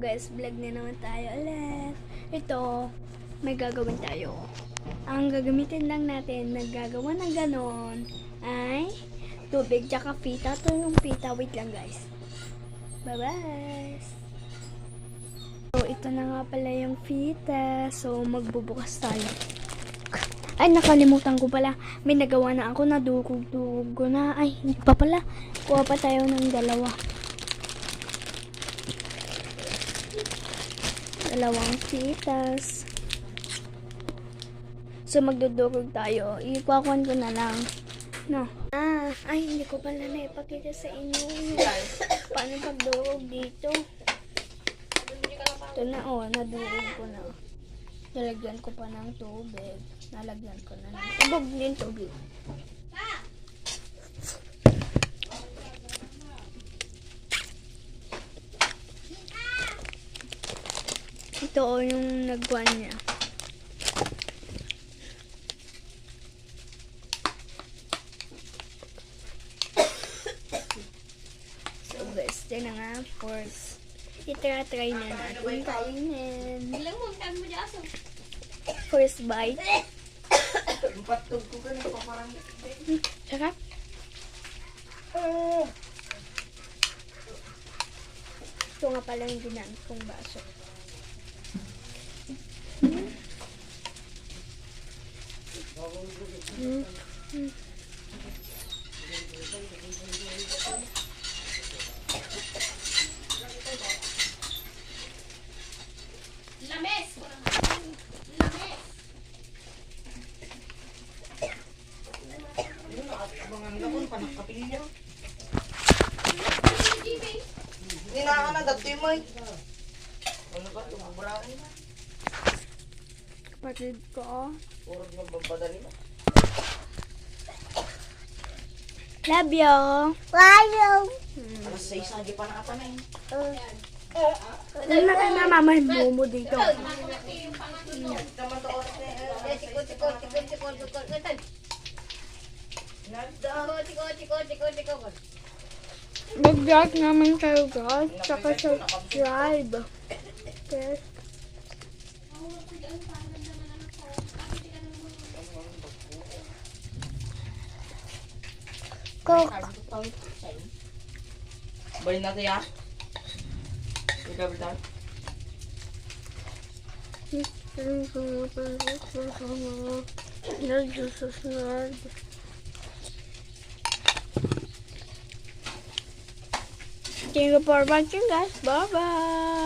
guys, vlog na naman tayo ulit. Ito, may gagawin tayo. Ang gagamitin lang natin, naggagawa ng ganon, ay tubig tsaka pita. Ito yung pita. Wait lang guys. Bye-bye. So, ito na nga pala yung pita. So, magbubukas tayo. Ay, nakalimutan ko pala. May nagawa na ako, nadugog-dugog ko na. Ay, hindi pa pala. Kuha pa tayo ng dalawa. Dalawang pitas. So, magdudurog tayo. Ikukuhan ko na lang. No. Ay, hindi ko pala naipakita sa inyo. Paano pagdurog dito? Ito na, oh. Nadurog ko na. Nalagyan ko pa ng tubig. Nalagyan ko na ng tubig din tubig. Ito o yung nagwan niya. So guys, ito na nga. First, itry na natin kainin. First bite. Sarap. Ito nga pala yung ginamit kong baso. Lames! Hindi na ka na, dati mo eh. Ano ka, tumabarain na. Kapatid ko. Puro magbapadali na. Love you. Love you! Alas 6, hindi pa nakapanay. Ano na kayo mama yung mo dito? Taman to oras na eh. Mag-like naman kayo guys. Tsaka subscribe. Yes. Coke. Balik natin ya. Ikaw bitan. Thank you for watching guys. Bye bye.